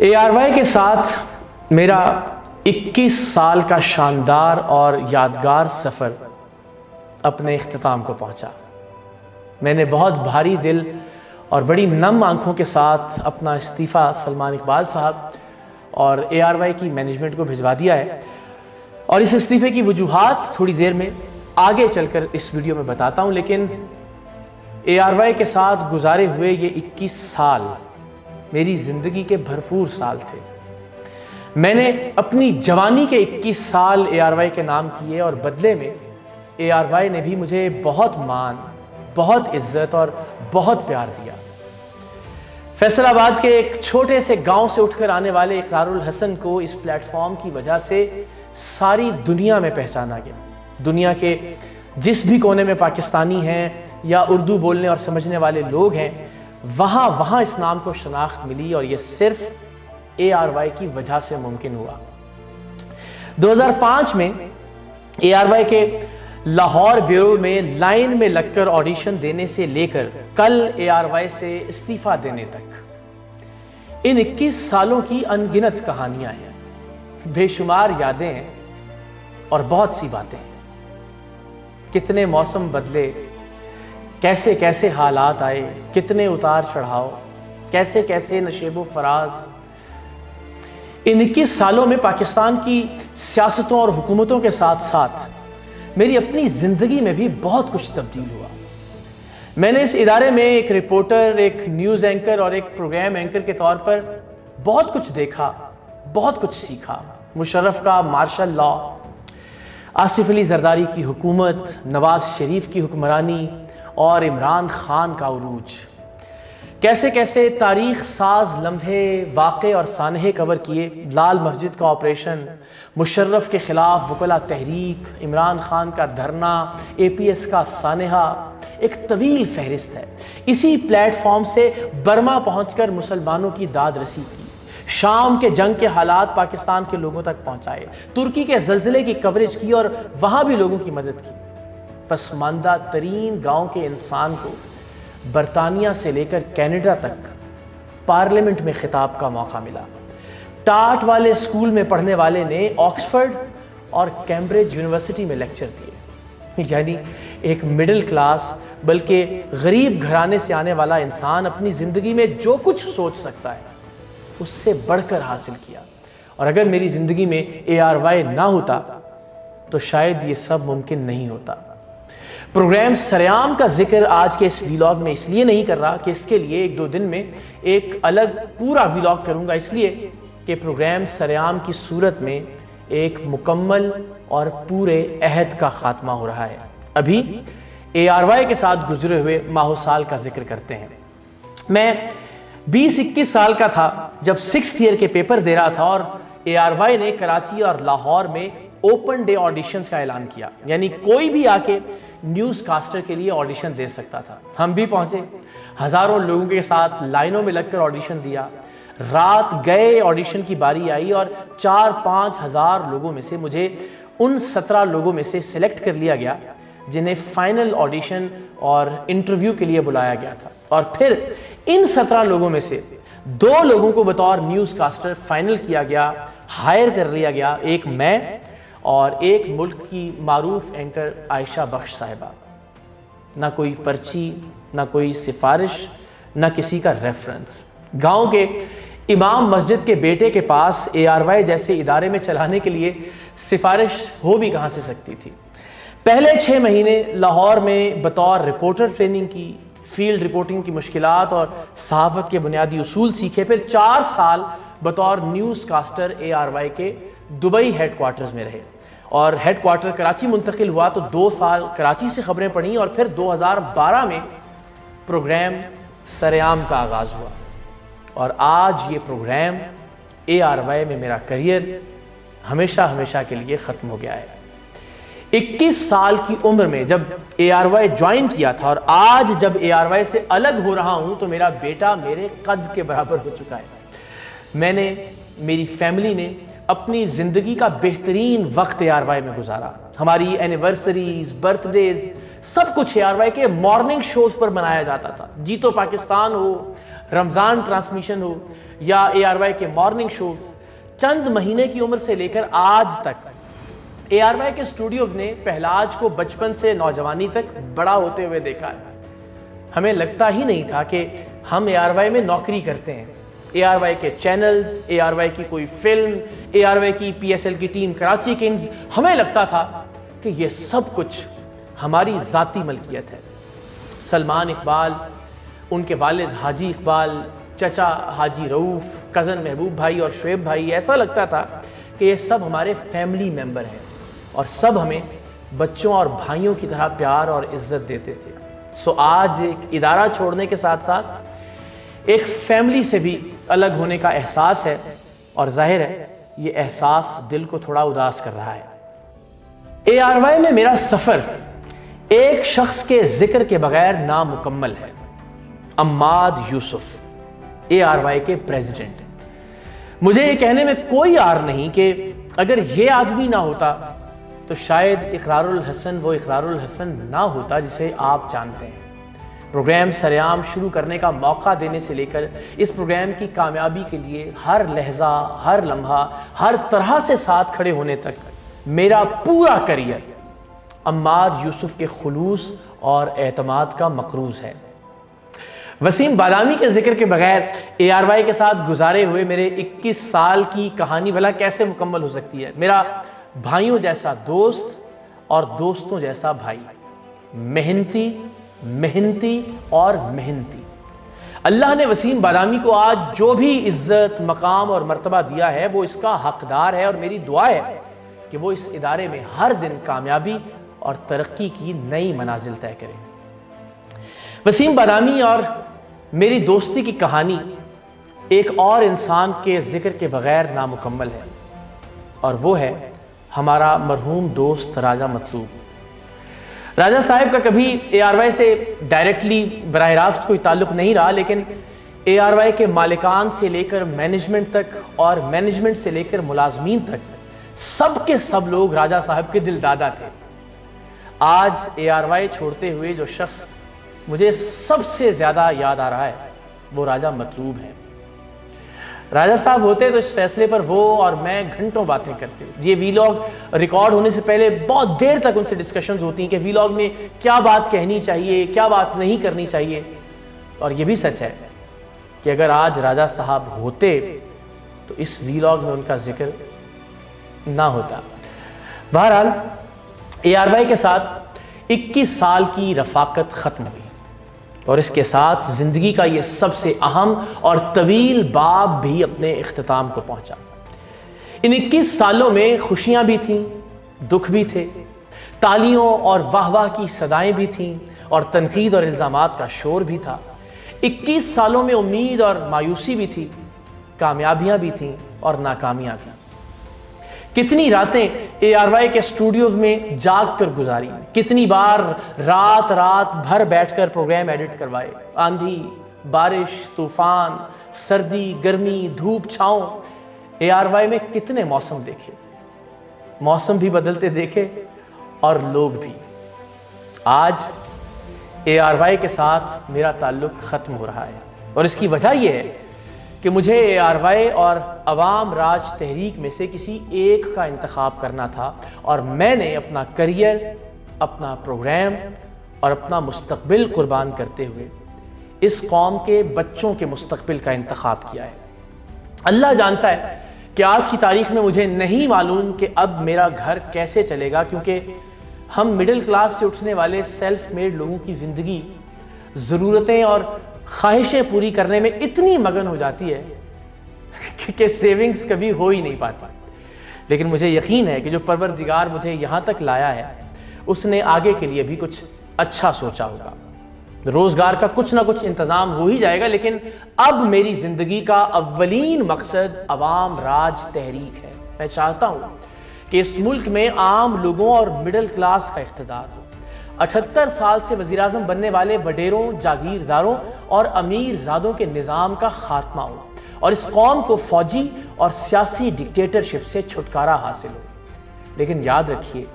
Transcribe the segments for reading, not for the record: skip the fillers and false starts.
ARY کے ساتھ میرا 21 سال کا شاندار اور یادگار سفر اپنے اختتام کو پہنچا۔ میں نے بہت بھاری دل اور بڑی نم آنکھوں کے ساتھ اپنا استعفیٰ سلمان اقبال صاحب اور ARY کی مینجمنٹ کو بھجوا دیا ہے، اور اس استعفے کی وجوہات تھوڑی دیر میں آگے چل کر اس ویڈیو میں بتاتا ہوں۔ لیکن ARY کے ساتھ گزارے ہوئے یہ 21 سال میری زندگی کے بھرپور سال تھے۔ میں نے اپنی جوانی کے 21 سال ARY کے نام کیے، اور بدلے میں ARY نے بھی مجھے بہت مان، بہت عزت اور بہت پیار دیا۔ فیصل آباد کے ایک چھوٹے سے گاؤں سے اٹھ کر آنے والے اقرار الحسن کو اس پلیٹ فارم کی وجہ سے ساری دنیا میں پہچانا گیا۔ دنیا کے جس بھی کونے میں پاکستانی ہیں یا اردو بولنے اور سمجھنے والے لوگ ہیں، وہاں اس نام کو شناخت ملی، اور یہ صرف ARY کی وجہ سے ممکن ہوا۔ 2005 میں ARY کے لاہور بیورو میں لائن میں لگ کر آڈیشن دینے سے لے کر کل ARY سے استعفیٰ دینے تک ان 21 سالوں کی انگنت کہانیاں ہیں، بے شمار یادیں ہیں اور بہت سی باتیں ہیں۔ کتنے موسم بدلے، کیسے کیسے حالات آئے، کتنے اتار چڑھاؤ، کیسے کیسے نشیب و فراز۔ ان 21 سالوں میں پاکستان کی سیاستوں اور حکومتوں کے ساتھ ساتھ میری اپنی زندگی میں بھی بہت کچھ تبدیل ہوا۔ میں نے اس ادارے میں ایک رپورٹر، ایک نیوز اینکر اور ایک پروگرام اینکر کے طور پر بہت کچھ دیکھا، بہت کچھ سیکھا۔ مشرف کا مارشل لا، آصف علی زرداری کی حکومت، نواز شریف کی حکمرانی اور عمران خان کا عروج، کیسے کیسے تاریخ ساز لمحے، واقع اور سانحے کور کیے۔ لال مسجد کا آپریشن، مشرف کے خلاف وکلا تحریک، عمران خان کا دھرنا، APS کا سانحہ، ایک طویل فہرست ہے۔ اسی پلیٹ فارم سے برما پہنچ کر مسلمانوں کی داد رسی کی، شام کے جنگ کے حالات پاکستان کے لوگوں تک پہنچائے، ترکی کے زلزلے کی کوریج کی اور وہاں بھی لوگوں کی مدد کی۔ پسماندہ ترین گاؤں کے انسان کو برطانیہ سے لے کر کینیڈا تک پارلیمنٹ میں خطاب کا موقع ملا۔ ٹاٹ والے اسکول میں پڑھنے والے نے آکسفورڈ اور کیمبرج یونیورسٹی میں لیکچر دیے۔ یعنی ایک مڈل کلاس بلکہ غریب گھرانے سے آنے والا انسان اپنی زندگی میں جو کچھ سوچ سکتا ہے اس سے بڑھ کر حاصل کیا، اور اگر میری زندگی میں ARY نہ ہوتا تو شاید یہ سب ممکن نہیں ہوتا۔ پروگرام سریام کا ذکر آج کے اس ویلاگ میں اس لیے نہیں کر رہا کہ اس کے لیے 1-2 دن میں ایک الگ پورا ویلاگ کروں گا، اس لیے کہ پروگرام سریام کی صورت میں ایک مکمل اور پورے عہد کا خاتمہ ہو رہا ہے۔ ابھی ARY کے ساتھ گزرے ہوئے ماہ و سال کا ذکر کرتے ہیں۔ میں 20-21 سال کا تھا جب 6th ایئر کے پیپر دے رہا تھا، اور ARY نے کراچی اور لاہور میں اوپن ڈے آڈیشنز کا اعلان کیا، یعنی کوئی بھی آ کے نیوز کاسٹر کے لیے آڈیشن دے سکتا تھا۔ ہم بھی پہنچے، ہزاروں لوگوں کے ساتھ لائنوں میں لگ کر آڈیشن دیا۔ رات گئے، آڈیشن کی باری آئی، اور 4-5 ہزار لوگوں میں سے مجھے ان 17 لوگوں میں سے سلیکٹ کر لیا گیا جنہیں فائنل آڈیشن اور انٹرویو کے لیے بلایا گیا تھا، اور پھر ان 17 لوگوں میں سے 2 لوگوں کو بطور نیوز کاسٹر فائنل کیا گیا، ہائر کر لیا گیا، ایک میں اور ایک ملک کی معروف اینکر عائشہ بخش صاحبہ۔ نہ کوئی پرچی، نہ کوئی سفارش، نہ کسی کا ریفرنس۔ گاؤں کے امام مسجد کے بیٹے کے پاس ARY جیسے ادارے میں چلانے کے لیے سفارش ہو بھی کہاں سے سکتی تھی۔ پہلے 6 مہینے لاہور میں بطور رپورٹر ٹریننگ کی، فیلڈ رپورٹنگ کی مشکلات اور صحافت کے بنیادی اصول سیکھے۔ پھر 4 سال بطور نیوز کاسٹر ARY کے دبئی ہیڈ کوارٹرز میں رہے، اور ہیڈ کوارٹر کراچی منتقل ہوا تو 2 سال کراچی سے خبریں پڑھیں، اور پھر 2012 میں پروگرام سریام کا آغاز ہوا، اور آج یہ پروگرام ARY میں میرا کریئر ہمیشہ کے لیے ختم ہو گیا ہے۔ 21 سال کی عمر میں جب ARY جوائن کیا تھا، اور آج جب ARY سے الگ ہو رہا ہوں تو میرا بیٹا میرے قد کے برابر ہو چکا ہے۔ میں نے، میری فیملی نے اپنی زندگی کا بہترین وقت ARY میں گزارا۔ ہماری اینیورسریز، برتھ ڈیز، سب کچھ ARY کے مارننگ شوز پر منایا جاتا تھا۔ جی تو پاکستان ہو، رمضان ٹرانسمیشن ہو یا ARY کے مارننگ شوز، چند مہینے کی عمر سے لے کر آج تک ARY کے اسٹوڈیوز نے پہلاج کو بچپن سے نوجوانی تک بڑا ہوتے ہوئے دیکھا ہے۔ ہمیں لگتا ہی نہیں تھا کہ ہم ARY میں نوکری کرتے ہیں۔ ARY کے چینلز، ARY کی کوئی فلم، ARY کی PSL کی ٹیم کراچی کنگز، ہمیں لگتا تھا کہ یہ سب کچھ ہماری ذاتی ملکیت ہے۔ سلمان اقبال، ان کے والد حاجی اقبال، چچا حاجی رؤوف، کزن محبوب بھائی اور شعیب بھائی، ایسا لگتا تھا کہ یہ سب ہمارے فیملی ممبر ہیں اور سب ہمیں بچوں اور بھائیوں کی طرح پیار اور عزت دیتے تھے۔ سو آج ایک ادارہ چھوڑنے کے ساتھ ساتھ ایک فیملی سے بھی الگ ہونے کا احساس ہے، اور ظاہر ہے یہ احساس دل کو تھوڑا اداس کر رہا ہے۔ ARY میں میرا سفر ایک شخص کے ذکر کے بغیر نامکمل ہے۔ عماد یوسف ARY کے پریزیڈنٹ ہیں۔ مجھے یہ کہنے میں کوئی عار نہیں کہ اگر یہ آدمی نہ ہوتا تو شاید اقرار الحسن وہ اقرار الحسن نہ ہوتا جسے آپ جانتے ہیں۔ پروگرام سریعام شروع کرنے کا موقع دینے سے لے کر اس پروگرام کی کامیابی کے لیے ہر لحظہ، ہر لمحہ، ہر طرح سے ساتھ کھڑے ہونے تک میرا پورا کریئر عماد یوسف کے خلوص اور اعتماد کا مقروض ہے۔ وسیم بادامی کے ذکر کے بغیر ARY کے ساتھ گزارے ہوئے میرے 21 سال کی کہانی بھلا کیسے مکمل ہو سکتی ہے؟ میرا بھائیوں جیسا دوست اور دوستوں جیسا بھائی، محنتی اور محنتی۔ اللہ نے وسیم بادامی کو آج جو بھی عزت، مقام اور مرتبہ دیا ہے وہ اس کا حقدار ہے، اور میری دعا ہے کہ وہ اس ادارے میں ہر دن کامیابی اور ترقی کی نئی منازل طے کریں۔ وسیم بادامی اور میری دوستی کی کہانی ایک اور انسان کے ذکر کے بغیر نامکمل ہے، اور وہ ہے ہمارا مرحوم دوست راجہ مطلوب۔ راجہ صاحب کا کبھی ARY سے ڈائریکٹلی براہ راست کوئی تعلق نہیں رہا، لیکن ARY کے مالکان سے لے کر مینجمنٹ تک اور مینجمنٹ سے لے کر ملازمین تک سب کے سب لوگ راجہ صاحب کے دل دادا تھے۔ آج ARY چھوڑتے ہوئے جو شخص مجھے سب سے زیادہ یاد آ رہا ہے وہ راجہ مطلوب ہے۔ راجہ صاحب ہوتے تو اس فیصلے پر وہ اور میں گھنٹوں باتیں کرتے۔ یہ ویلاگ ریکارڈ ہونے سے پہلے بہت دیر تک ان سے ڈسکشنز ہوتی ہیں کہ ویلاگ میں کیا بات کہنی چاہیے، کیا بات نہیں کرنی چاہیے، اور یہ بھی سچ ہے کہ اگر آج راجہ صاحب ہوتے تو اس ویلاگ میں ان کا ذکر نہ ہوتا۔ بہرحال ARY کے ساتھ 21 سال کی رفاقت ختم ہوئی، اور اس کے ساتھ زندگی کا یہ سب سے اہم اور طویل باب بھی اپنے اختتام کو پہنچا۔ ان 21 سالوں میں خوشیاں بھی تھیں، دکھ بھی تھے، تالیوں اور واہ واہ کی صدائیں بھی تھیں، اور تنقید اور الزامات کا شور بھی تھا۔ 21 سالوں میں امید اور مایوسی بھی تھی، کامیابیاں بھی تھیں اور ناکامیاں بھی۔ کتنی راتیں ARY کے اسٹوڈیوز میں جاگ کر گزاری، کتنی بار رات بھر بیٹھ کر پروگرام ایڈٹ کروائے، آندھی، بارش، طوفان، سردی، گرمی، دھوپ، چھاؤں۔ ARY میں کتنے موسم دیکھے، موسم بھی بدلتے دیکھے اور لوگ بھی۔ آج ARY کے ساتھ میرا تعلق ختم ہو رہا ہے، اور اس کی وجہ یہ ہے کہ مجھے ARY اور عوام راج تحریک میں سے کسی ایک کا انتخاب کرنا تھا، اور میں نے اپنا کریئر، اپنا پروگرام اور اپنا مستقبل قربان کرتے ہوئے اس قوم کے بچوں کے مستقبل کا انتخاب کیا ہے۔ اللہ جانتا ہے کہ آج کی تاریخ میں مجھے نہیں معلوم کہ اب میرا گھر کیسے چلے گا، کیونکہ ہم مڈل کلاس سے اٹھنے والے سیلف میڈ لوگوں کی زندگی ضرورتیں اور خواہشیں پوری کرنے میں اتنی مگن ہو جاتی ہے کہ سیونگز کبھی ہو ہی نہیں پاتی۔ لیکن مجھے یقین ہے کہ جو پروردگار مجھے یہاں تک لایا ہے اس نے آگے کے لیے بھی کچھ اچھا سوچا ہوگا۔ روزگار کا کچھ نہ کچھ انتظام ہو ہی جائے گا، لیکن اب میری زندگی کا اولین مقصد عوام راج تحریک ہے۔ میں چاہتا ہوں کہ اس ملک میں عام لوگوں اور مڈل کلاس کا اقتدار ہو۔ 78 سال سے وزیراعظم بننے والے وڈیروں، جاگیرداروں اور امیر زادوں کے نظام کا خاتمہ ہو، اور اس قوم کو فوجی اور سیاسی ڈکٹیٹرشپ سے چھٹکارا حاصل ہو۔ لیکن یاد رکھیے،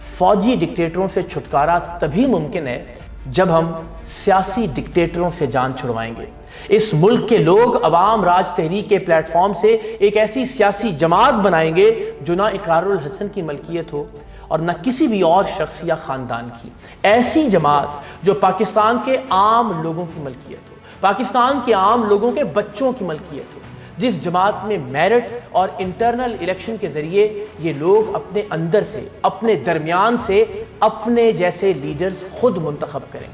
فوجی ڈکٹیٹروں سے چھٹکارا تبھی ممکن ہے جب ہم سیاسی ڈکٹیٹروں سے جان چھڑوائیں گے۔ اس ملک کے لوگ عوام راج تحریک کے پلیٹ فارم سے ایک ایسی سیاسی جماعت بنائیں گے جو نہ اقرار الحسن کی ملکیت ہو اور نہ کسی بھی اور شخص یا خاندان کی، ایسی جماعت جو پاکستان کے عام لوگوں کی ملکیت ہو، پاکستان کے عام لوگوں کے بچوں کی ملکیت ہو، جس جماعت میں میرٹ اور انٹرنل الیکشن کے ذریعے یہ لوگ اپنے اندر سے، اپنے درمیان سے اپنے جیسے لیڈرز خود منتخب کریں۔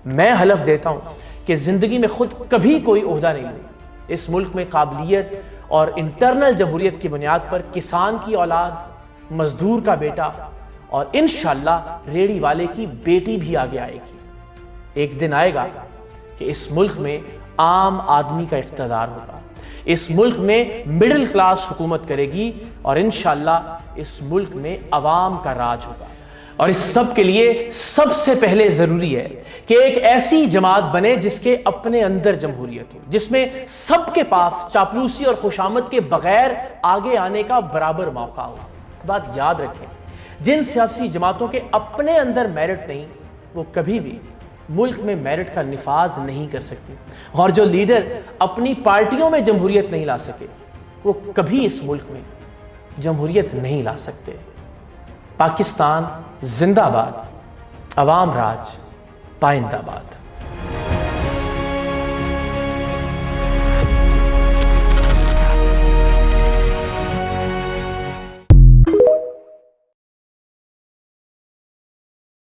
میں حلف دیتا ہوں کہ زندگی میں خود کبھی کوئی عہدہ نہیں ہوا۔ اس ملک میں قابلیت اور انٹرنل جمہوریت کی بنیاد پر کسان کی اولاد، مزدور کا بیٹا اور انشاءاللہ ریڑھی والے کی بیٹی بھی آگے آئے گی۔ ایک دن آئے گا کہ اس ملک میں عام آدمی کا اقتدار ہوگا، اس ملک میں مڈل کلاس حکومت کرے گی اور انشاءاللہ اس ملک میں عوام کا راج ہوگا۔ اور اس سب کے لیے سب سے پہلے ضروری ہے کہ ایک ایسی جماعت بنے جس کے اپنے اندر جمہوریت ہو، جس میں سب کے پاس چاپلوسی اور خوشامد کے بغیر آگے آنے کا برابر موقع ہو۔ بات یاد رکھیں، جن سیاسی جماعتوں کے اپنے اندر میرٹ نہیں، وہ کبھی بھی ملک میں میرٹ کا نفاذ نہیں کر سکتی، اور جو لیڈر اپنی پارٹیوں میں جمہوریت نہیں لا سکے وہ کبھی اس ملک میں جمہوریت نہیں لا سکتے۔ پاکستان زندہ باد، عوام راج پائندہ باد۔